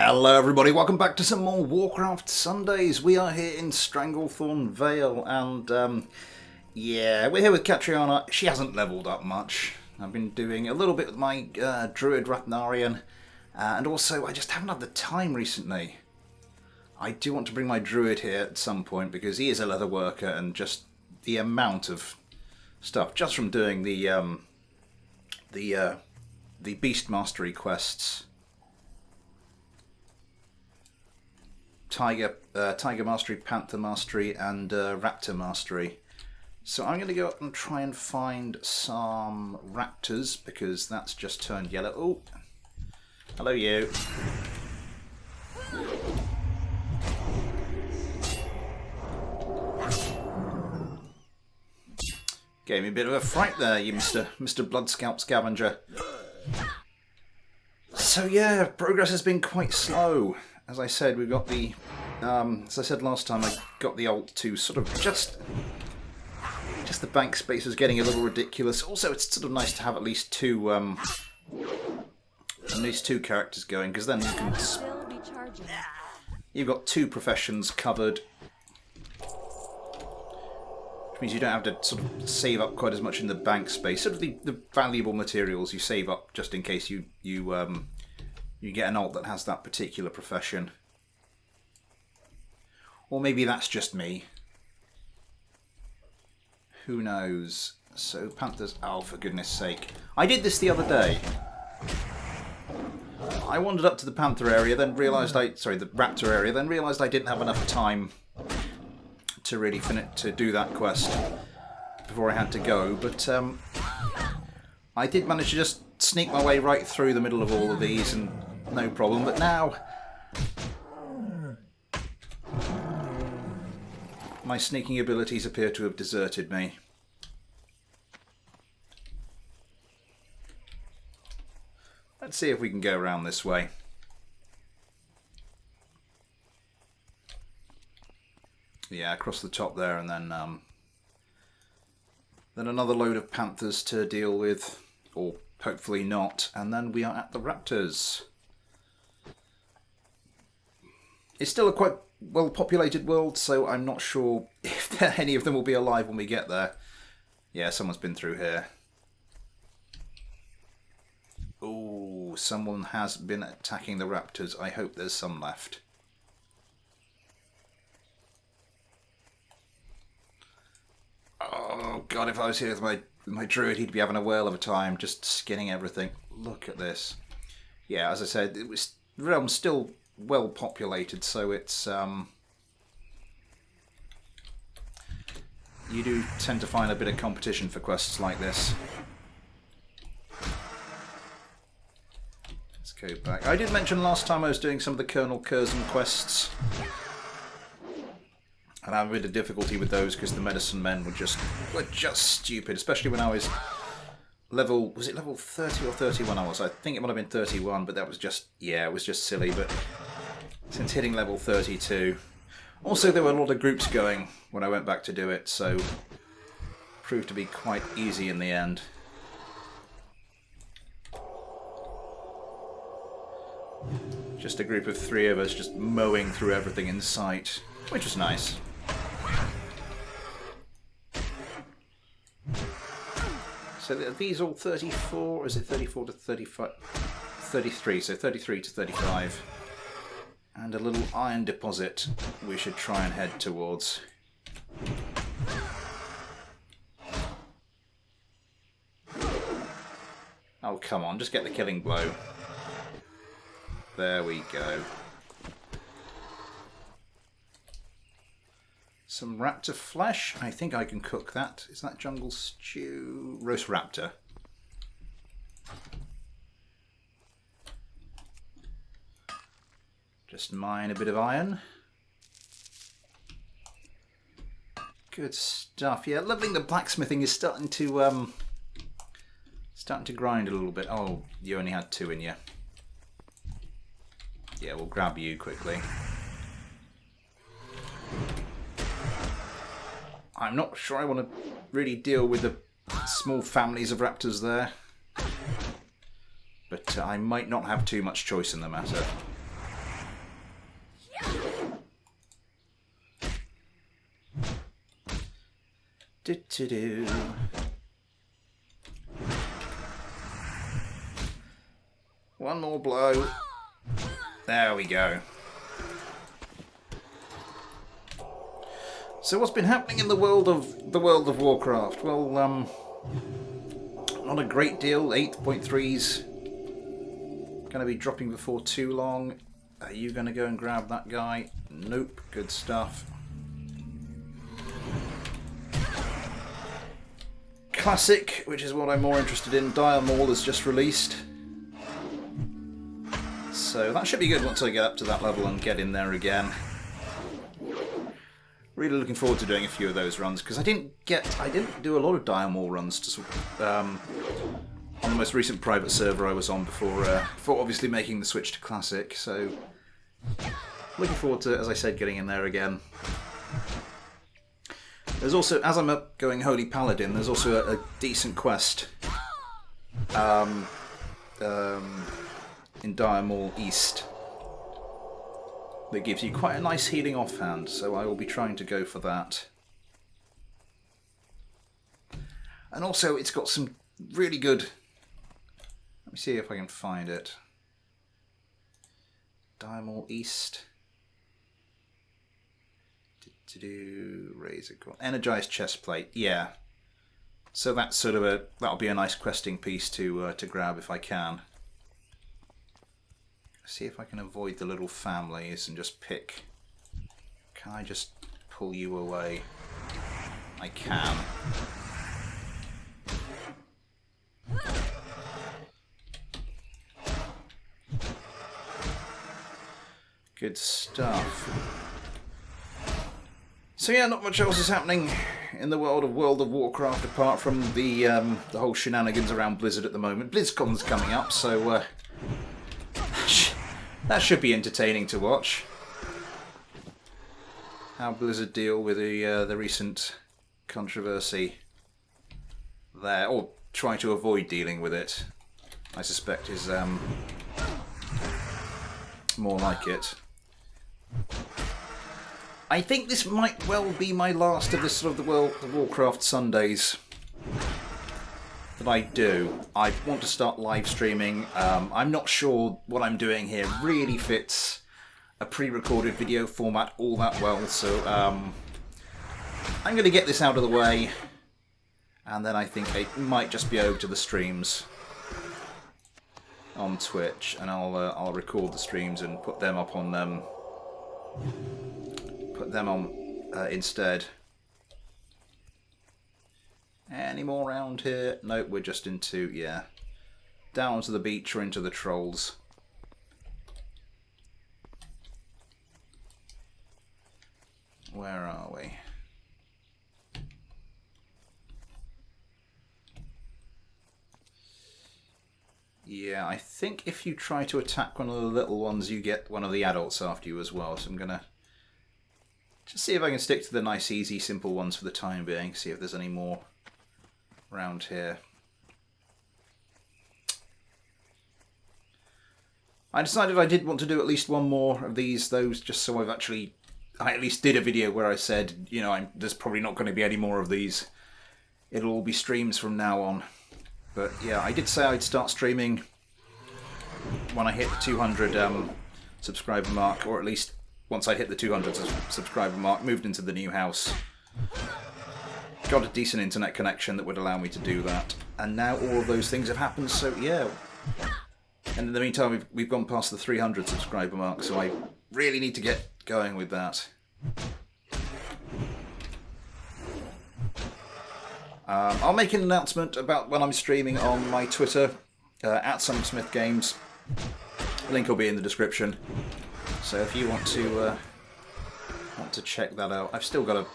Hello everybody, welcome back to some more Warcraft Sundays. We are here in Stranglethorn Vale and yeah, we're here with Catriona. She hasn't leveled up much. I've been doing a little bit with my Druid Rathnarian and also I just haven't had the time recently. I do want to bring my Druid here at some point because he is a leather worker and just the amount of stuff just from doing the Beast Mastery quests. Tiger Mastery, Panther Mastery, and Raptor Mastery. So I'm going to go up and try and find some raptors, because that's just turned yellow. Oh, hello you. Gave me a bit of a fright there, you Mr. Blood Scalp Scavenger. So yeah, progress has been quite slow. As I said, we've got the, as I said last time, I got the alt to sort of just the bank space was getting a little ridiculous. Also, it's sort of nice to have at least two characters going, because then you can, you've got two professions covered, which means you don't have to sort of save up quite as much in the bank space. Sort of the valuable materials you save up just in case you get an alt that has that particular profession. Or maybe that's just me. Who knows? So Panthers... Oh, for goodness sake. I did this the other day. I wandered up to the Panther area, then realised the Raptor area, then realised I didn't have enough time to really to do that quest before I had to go. But I did manage to just sneak my way right through the middle of all of these and no problem, but now my sneaking abilities appear to have deserted me. Let's see if we can go around this way. Yeah, across the top there, and then another load of panthers to deal with, or hopefully not, and then we are at the raptors. It's still a quite well-populated world, so I'm not sure if any of them will be alive when we get there. Yeah, someone's been through here. Oh, someone has been attacking the raptors. I hope there's some left. Oh, God, if I was here with my druid, he'd be having a whale of a time just skinning everything. Look at this. Yeah, as I said, the realm's still well populated, so it's you do tend to find a bit of competition for quests like this. Let's go back. I did mention last time I was doing some of the Colonel Curzon quests, and I had a bit of difficulty with those because the medicine men were just stupid, especially when I was level, was it level 30 or 31 I was? I think it might have been 31, but that was just, yeah, it was just silly. But since hitting level 32, also there were a lot of groups going when I went back to do it, so it proved to be quite easy in the end. Just a group of three of us just mowing through everything in sight, which was nice. So are these all 34, or is it 34 to 35? 33, so 33 to 35. And a little iron deposit we should try and head towards. Oh, come on, just get the killing blow. There we go. Some raptor flesh. I think I can cook that. Is that jungle stew? Roast raptor. Just mine a bit of iron. Good stuff. Yeah, leveling the blacksmithing is starting to grind a little bit. Oh, you only had 2 in you. Yeah, we'll grab you quickly. I'm not sure I want to really deal with the small families of raptors there. But I might not have too much choice in the matter. Do-do-do. One more blow. There we go. So what's been happening in the world of Warcraft? Well, not a great deal. 8.3's going to be dropping before too long. Are you going to go and grab that guy? Nope. Good stuff. Classic, which is what I'm more interested in. Dire Maul has just released. So that should be good once I get up to that level and get in there again. Really looking forward to doing a few of those runs, because I didn't do a lot of Dire Maul runs on the most recent private server I was on before obviously making the switch to Classic. So looking forward to, as I said, getting in there again. There's also, as I'm going Holy Paladin, there's also a decent quest in Dire Maul East that gives you quite a nice healing offhand, so I will be trying to go for that. And also, it's got some really good... Let me see if I can find it. Dire Maul East. Razor Core. Energized chestplate, yeah. So that's sort of that'll be a nice questing piece to grab if I can. See if I can avoid the little families and just pick. Can I just pull you away? I can. Good stuff. So yeah, not much else is happening in the world of Warcraft apart from the whole shenanigans around Blizzard at the moment. BlizzCon's coming up, so that should be entertaining to watch. How Blizzard deal with the recent controversy there, or try to avoid dealing with it, I suspect is more like it. I think this might well be my last of this sort of the Warcraft Sundays that I do. I want to start live streaming. I'm not sure what I'm doing here really fits a pre-recorded video format all that well, so I'm going to get this out of the way, and then I think I might just be over to the streams on Twitch, and I'll record the streams and put them up on instead. Any more around here? Nope, we're just into, yeah, down to the beach or into the trolls. Where are we? Yeah, I think if you try to attack one of the little ones, you get one of the adults after you as well. So I'm gonna just see if I can stick to the nice, easy, simple ones for the time being. See if there's any more around here. I decided I did want to do at least one more of those, just so I at least did a video where I said, you know, there's probably not going to be any more of these. It'll all be streams from now on. But yeah, I did say I'd start streaming when I hit the 200 subscriber mark, or at least once I hit the 200 subscriber mark, moved into the new house. Got a decent internet connection that would allow me to do that. And now all of those things have happened, so yeah. And in the meantime, we've gone past the 300 subscriber mark, so I really need to get going with that. I'll make an announcement about when I'm streaming on my Twitter, at SummerSmithGames. Link will be in the description. So if you want to check that out, I've still got a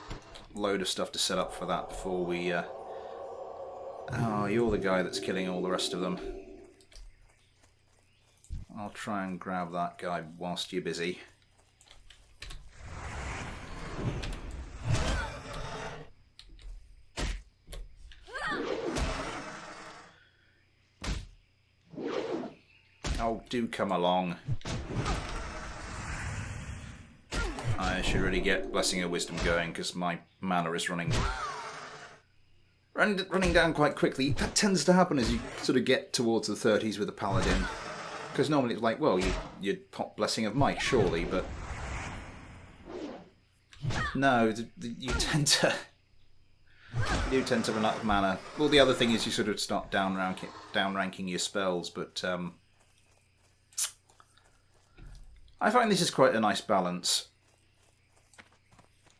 load of stuff to set up for that before we... Oh, you're the guy that's killing all the rest of them. I'll try and grab that guy whilst you're busy. Oh, do come along. I should really get Blessing of Wisdom going because my mana is running running down quite quickly. That tends to happen as you sort of get towards the 30s with a paladin. Because normally it's like, well, you'd pop Blessing of Might, surely, but... No, you tend to... You do tend to run out of mana. Well, the other thing is you sort of start down ranking your spells, but... I find this is quite a nice balance.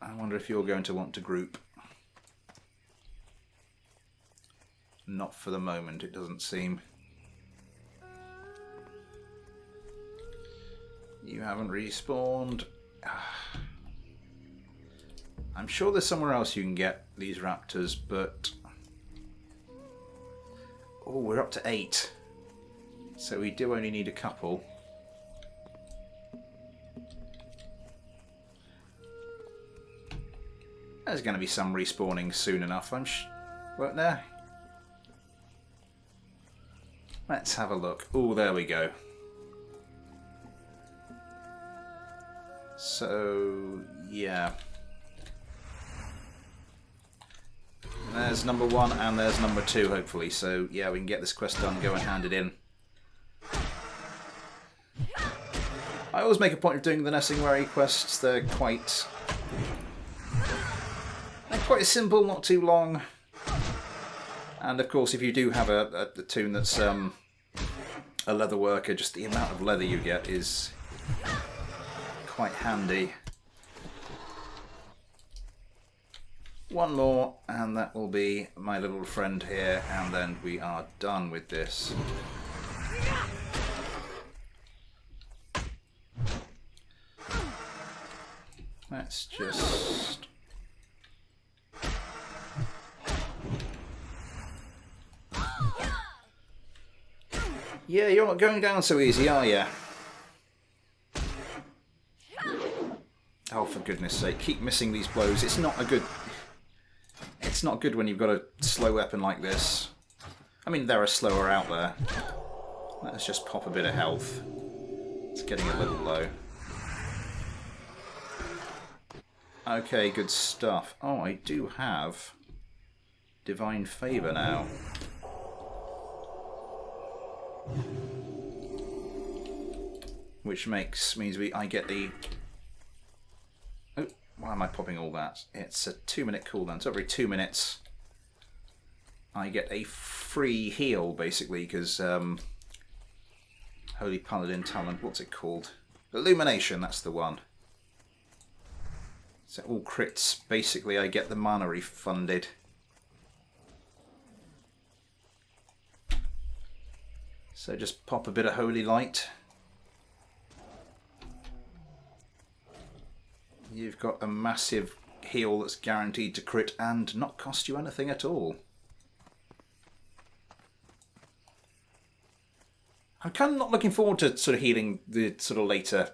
I wonder if you're going to want to group. Not for the moment, it doesn't seem. You haven't respawned. I'm sure there's somewhere else you can get these raptors, but... Oh, we're up to 8. So we do only need a couple. There's going to be some respawning soon enough, won't there? Let's have a look. Oh, there we go. So, yeah. There's number 1 and there's number 2, hopefully. So, yeah, we can get this quest done, go and hand it in. I always make a point of doing the Nesingwary quests. They're quite simple, not too long. And, of course, if you do have a toon that's a leather worker, just the amount of leather you get is quite handy. One more, and that will be my little friend here, and then we are done with this. Let's just... Yeah, you're not going down so easy, are you? Oh, for goodness sake, keep missing these blows. It's not good when you've got a slow weapon like this. I mean, there are slower out there. Let's just pop a bit of health. It's getting a little low. Okay, good stuff. Oh, I do have Divine Favour now. Which means I get the... Oh, why am I popping all that? It's a 2-minute cooldown, so every 2 minutes I get a free heal, basically, because Holy Paladin Talent, what's it called? Illumination, that's the one. So all crits, basically I get the mana refunded. So just pop a bit of Holy Light. You've got a massive heal that's guaranteed to crit and not cost you anything at all. I'm kind of not looking forward to sort of healing the sort of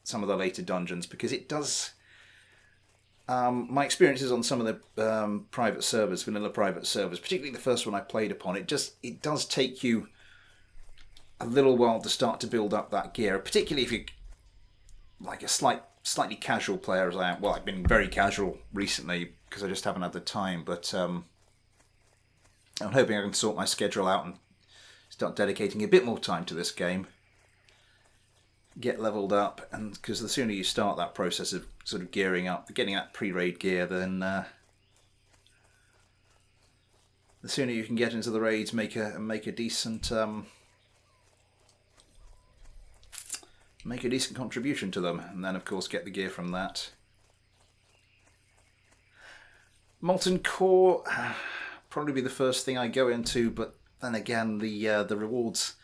some of the later dungeons, because it does... my experiences on some of the private servers, vanilla private servers, particularly the first one I played upon, it does take you a little while to start to build up that gear, particularly if you're like a slightly casual player as I am. Well, I've been very casual recently because I just haven't had the time, but I'm hoping I can sort my schedule out and start dedicating a bit more time to this game. Get leveled up, and because the sooner you start that process of sort of gearing up, getting that pre-raid gear, then the sooner you can get into the raids, make a decent contribution to them, and then of course get the gear from that. Molten Core probably be the first thing I go into, but then again the rewards.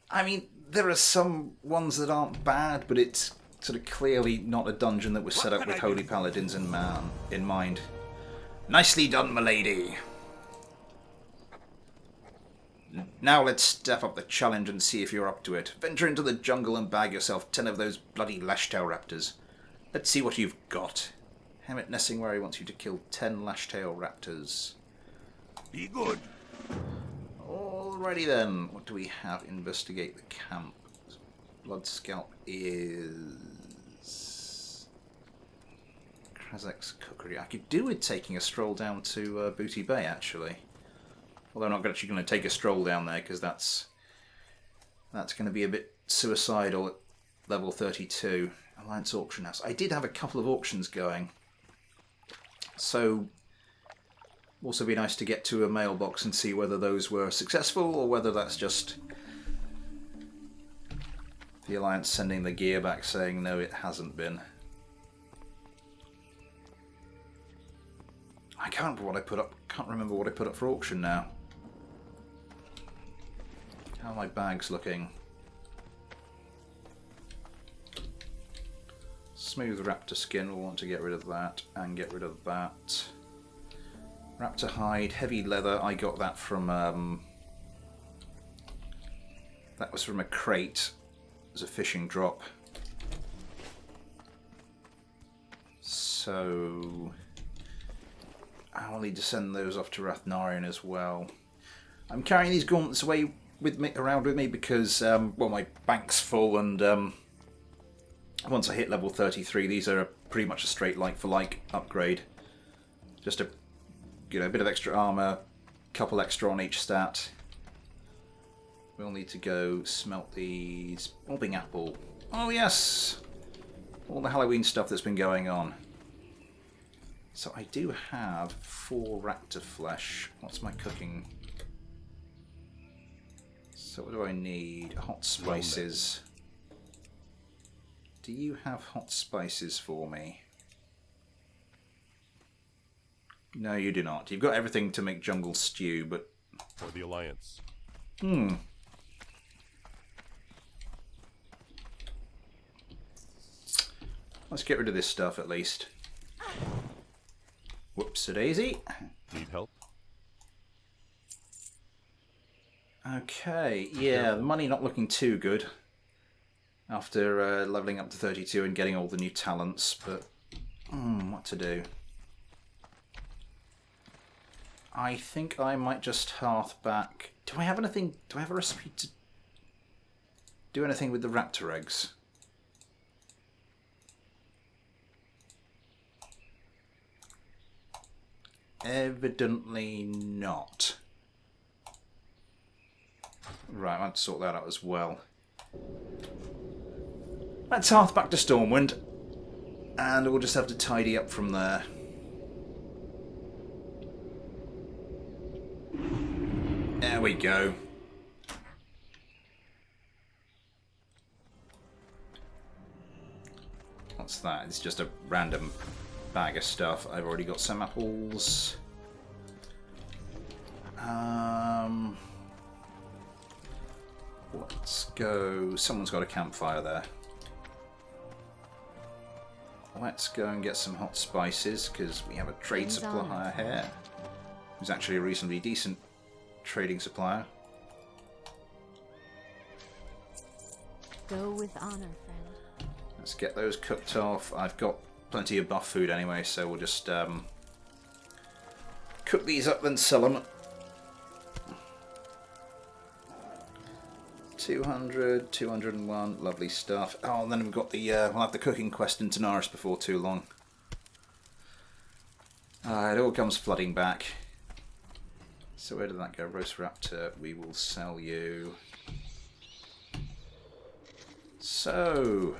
I mean, there are some ones that aren't bad, but it's sort of clearly not a dungeon that was set up with Holy Paladins in mind. Nicely done, milady. Now let's step up the challenge and see if you're up to it. Venture into the jungle and bag yourself 10 of those bloody lashtail raptors. Let's see what you've got. Hermit Nesingwary wants you to kill 10 lashtail raptors. Be good. Alrighty then. What do we have? Investigate the camp. Blood Scalp is... Kazak's cookery. I could do with taking a stroll down to Booty Bay, actually. Although I'm not actually going to take a stroll down there, because that's going to be a bit suicidal at level 32. Alliance Auction House. I did have a couple of auctions going. So, also be nice to get to a mailbox and see whether those were successful, or whether that's just the Alliance sending the gear back saying, no, it hasn't been. I can't remember what I put up. Can't remember what I put up for auction now. How are my bags looking? Smooth raptor skin, we'll want to get rid of that, and get rid of that. Raptor hide, heavy leather, I got that from, that was from a crate as a fishing drop. So, I'll need to send those off to Rathnarian as well. I'm carrying these gauntlets away with me, around with me because, well, my bank's full, and once I hit level 33, these are pretty much a straight like-for-like upgrade. Just a, you know, a bit of extra armor, couple extra on each stat. We'll need to go smelt these. Bobbing apple. Oh yes! All the Halloween stuff that's been going on. So I do have 4 raptor flesh. What's my cooking? So what do I need? Hot spices. Do you have hot spices for me? No, you do not. You've got everything to make jungle stew, but... For the Alliance. Let's get rid of this stuff at least. Whoops-a-daisy. Need help? Okay, yeah, the money not looking too good after leveling up to 32 and getting all the new talents, but what to do? I think I might just hearth back. Do I have anything? Do I have a recipe to do anything with the raptor eggs? Evidently not. Right, I have to sort that out as well. Let's hearth back to Stormwind, and we'll just have to tidy up from there. There we go. What's that? It's just a random bag of stuff. I've already got some apples. Let's go. Someone's got a campfire there. Let's go and get some hot spices because we have a trade supplier here. Who's actually a reasonably decent trading supplier. Go with honor, friend. Let's get those cooked off. I've got plenty of buff food anyway, so we'll just cook these up and sell them. 200, 201, lovely stuff. Oh, and then we've got the, we'll have the cooking quest in Tanaris before too long. It all comes flooding back. So where did that go? Roast Raptor, we will sell you. So...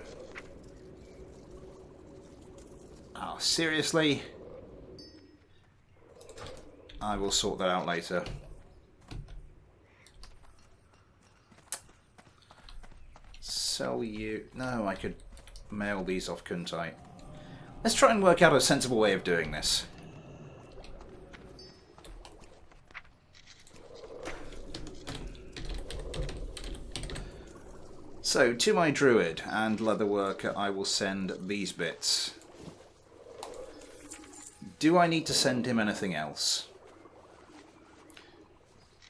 Oh, seriously? I will sort that out later. Sell you... No, I could mail these off, couldn't I? Let's try and work out a sensible way of doing this. So, to my druid and leatherworker, I will send these bits. Do I need to send him anything else?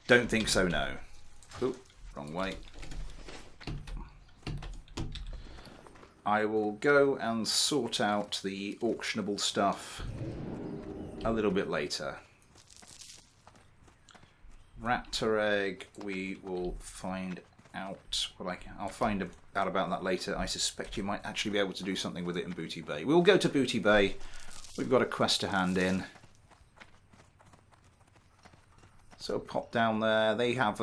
Don't think so, no. Oop, wrong way. I will go and sort out the auctionable stuff a little bit later. Raptor egg, we will find out what I'll find out about that later. I suspect you might actually be able to do something with it in Booty Bay. We'll go to Booty Bay we've got a quest to hand in. So pop down there. They have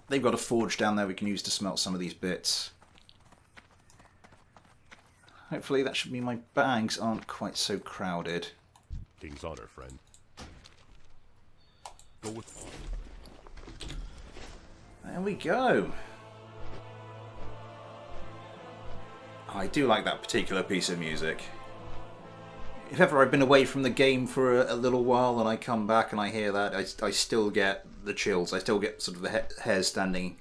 they've got a forge down there we can use to smelt some of these bits. Hopefully that should mean my bags aren't quite so crowded. King's honor, friend. Go with honor. There we go. I do like that particular piece of music. If ever I've been away from the game for a little while and I come back and I hear that, I still get the chills. I still get sort of the hairs standing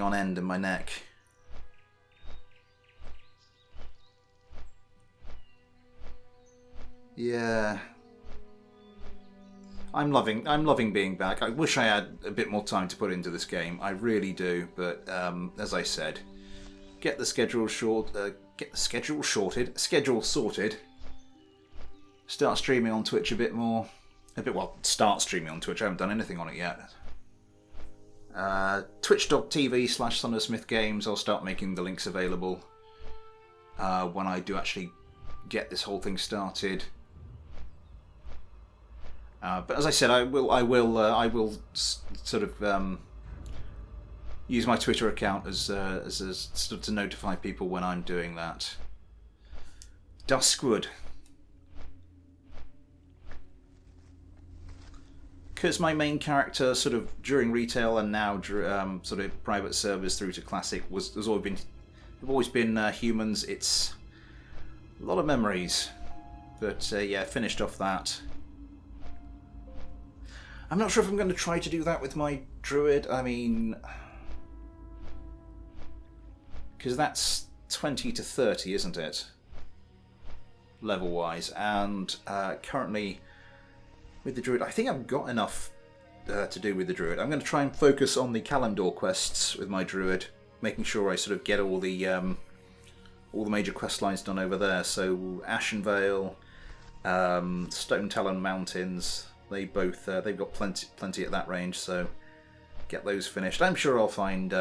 on end in my neck. Yeah. I'm loving being back. I wish I had a bit more time to put into this game. I really do, but as I said, get the schedule sorted. Start streaming on Twitch a bit more. Start streaming on Twitch. I haven't done anything on it yet. Twitch.tv/ThunderSmithGames. I'll start making the links available when I do actually get this whole thing started. But as I said, I will sort of use my Twitter account as sort of to notify people when I'm doing that. Duskwood. Because my main character, sort of during retail and now sort of private servers through to classic, have always been humans. It's a lot of memories, but yeah, finished off that. I'm not sure if I'm going to try to do that with my druid. I mean, because that's 20 to 30, isn't it? Level-wise, and currently with the druid, I think I've got enough to do with the druid. I'm going to try and focus on the Kalimdor quests with my druid, making sure I sort of get all the major quest lines done over there. So Ashen Vale, Stone Talon Mountains. They've got plenty at that range, so get those finished. I'm sure I'll find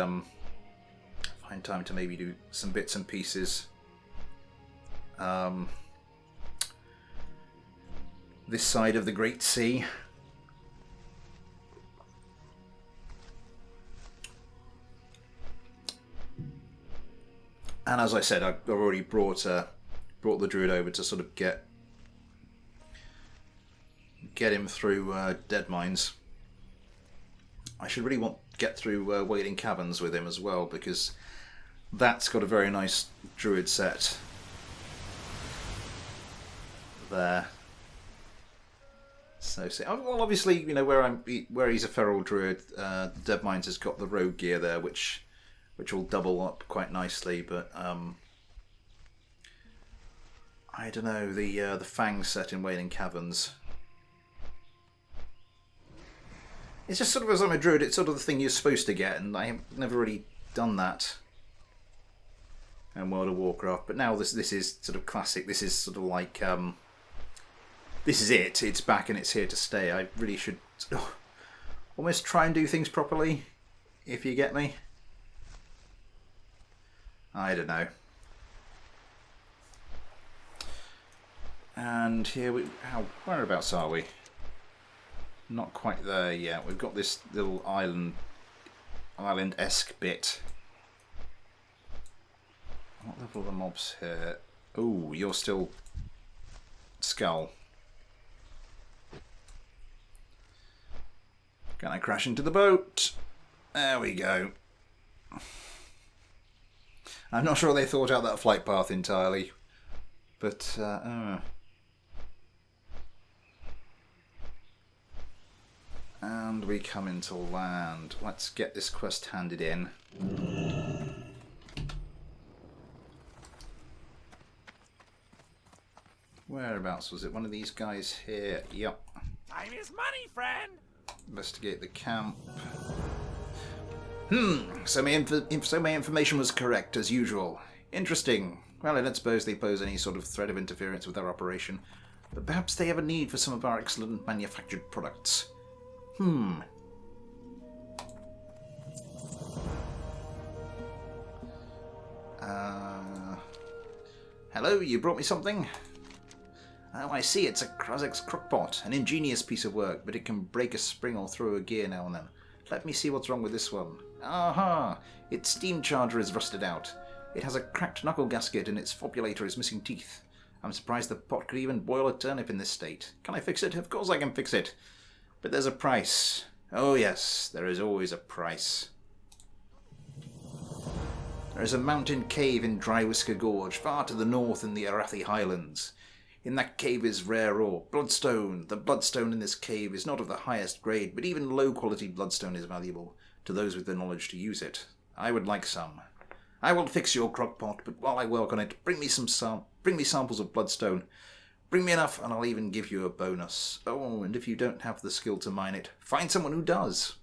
time to maybe do some bits and pieces. This side of the Great Sea. And as I said, I've already brought the druid over to sort of get him through Dead Mines. I should really get through Wailing Caverns with him as well, because that's got a very nice druid set there. So well, obviously, you know, where he's a feral druid, Dead Mines has got the rogue gear there, which will double up quite nicely. But I don't know, the Fang set in Wailing Caverns. It's just sort of, as I'm a druid, it's sort of the thing you're supposed to get, and I have never really done that in World of Warcraft. But now this is sort of classic. This is sort of like this is it. It's back and it's here to stay. I really should almost try and do things properly, if you get me. I don't know. And here whereabouts are we? Not quite there yet. We've got this little island-esque bit. What level are the mobs here? Oh, you're still Skull. Can I crash into the boat? There we go. I'm not sure they thought out that flight path entirely, but and we come into land. Let's get this quest handed in. Whereabouts was it? One of these guys here. Yep. Time is money, friend. Investigate the camp. So my information was correct, as usual. Interesting. Well, I don't suppose they pose any sort of threat of interference with our operation, but perhaps they have a need for some of our excellent manufactured products. Hello, you brought me something? Oh, I see, it's a Krazek's crockpot. An ingenious piece of work, but it can break a spring or throw a gear now and then. Let me see what's wrong with this one. Aha! Its steam charger is rusted out. It has a cracked knuckle gasket and its fobulator is missing teeth. I'm surprised the pot could even boil a turnip in this state. Can I fix it? Of course I can fix it. But there's a price. Oh yes, there is always a price. There is a mountain cave in Dry Whisker Gorge, far to the north in the Arathi Highlands. In that cave is rare ore, bloodstone. The bloodstone in this cave is not of the highest grade, but even low-quality bloodstone is valuable to those with the knowledge to use it. I would like some. I will fix your crockpot, but while I work on it, bring me samples of bloodstone. Bring me enough, and I'll even give you a bonus. Oh, and if you don't have the skill to mine it, find someone who does.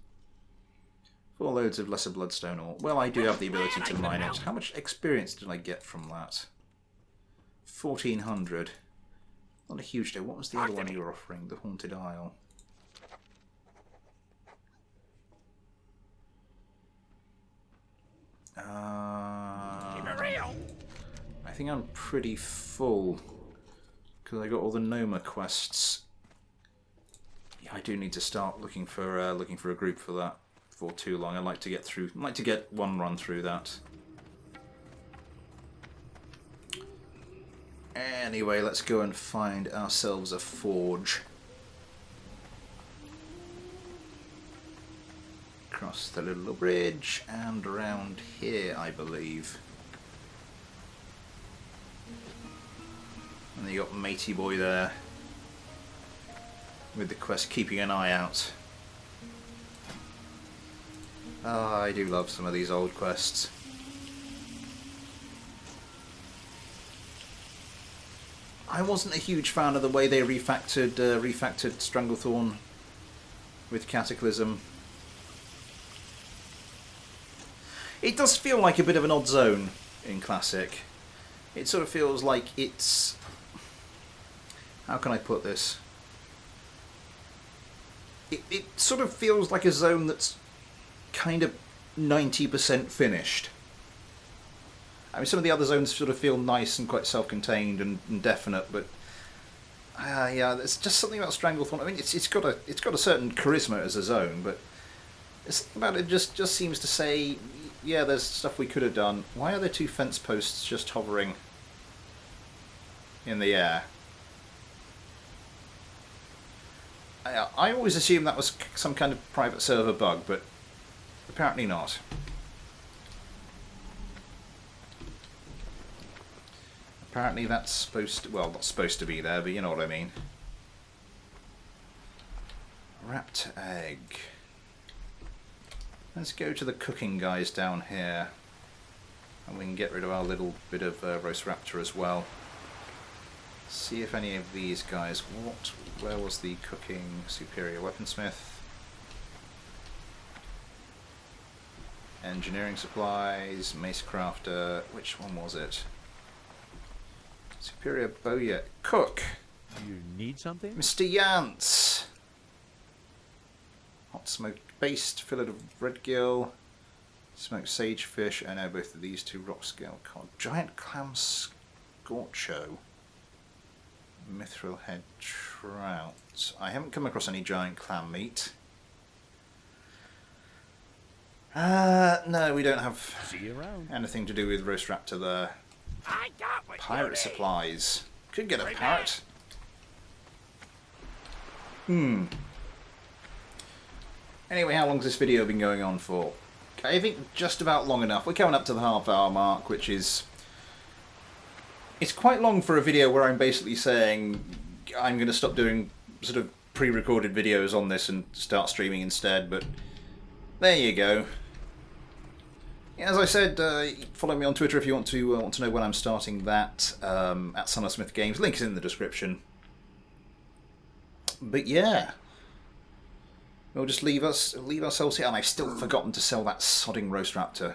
4 loads of lesser bloodstone ore. Well, I do have the ability to mine it. How much experience did I get from that? 1400. Not a huge deal. What was the other one you were offering? The Haunted Isle. Keep it real. I think I'm pretty full because I got all the Noma quests. Yeah, I do need to start looking for a group for that before too long. I'd like to get one run through that. Anyway, let's go and find ourselves a forge. Across the little bridge and around here, I believe. And then you got Matey Boy there with the quest keeping an eye out. Ah, I do love some of these old quests. I wasn't a huge fan of the way they refactored Stranglethorn with Cataclysm. It does feel like a bit of an odd zone in Classic. It sort of feels like it's... How can I put this? It sort of feels like a zone that's kind of 90% finished. I mean, some of the other zones sort of feel nice and quite self-contained and definite, but yeah, there's just something about Stranglethorn. I mean, it's got a certain charisma as a zone, but there's something about it just seems to say, yeah, there's stuff we could have done. Why are there 2 fence posts just hovering in the air? I always assumed that was some kind of private server bug, but apparently not. Apparently that's supposed to, well, not supposed to be there, but you know what I mean. Wrapped egg. Let's go to the cooking guys down here. And we can get rid of our little bit of roast raptor as well. See if any of these guys... Where was the cooking superior weaponsmith? Engineering supplies, mace crafter... Which one was it? Superior bowyer. Cook! You need something? Mr. Yance! Hot smoked baste, fillet of red gill, smoked sagefish, and now both of these 2 rock scale cod. Giant clam scorcho. Mithril head trout. I haven't come across any giant clam meat. No, we don't have See you around. anything to do with roast raptor there. I got what you Pirate need. supplies. Could get a Right parrot. Anyway, how long's this video been going on for? I think just about long enough. We're coming up to the half-hour mark, which is... It's quite long for a video where I'm basically saying I'm going to stop doing sort of pre-recorded videos on this and start streaming instead, but there you go. As I said, follow me on Twitter if you want to know when I'm starting that, at Son of Smith Games. Link is in the description. But yeah, we'll just leave ourselves here, and I've still forgotten to sell that sodding roast raptor.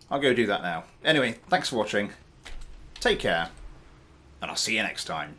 I'll go do that now. Anyway, thanks for watching. Take care, and I'll see you next time.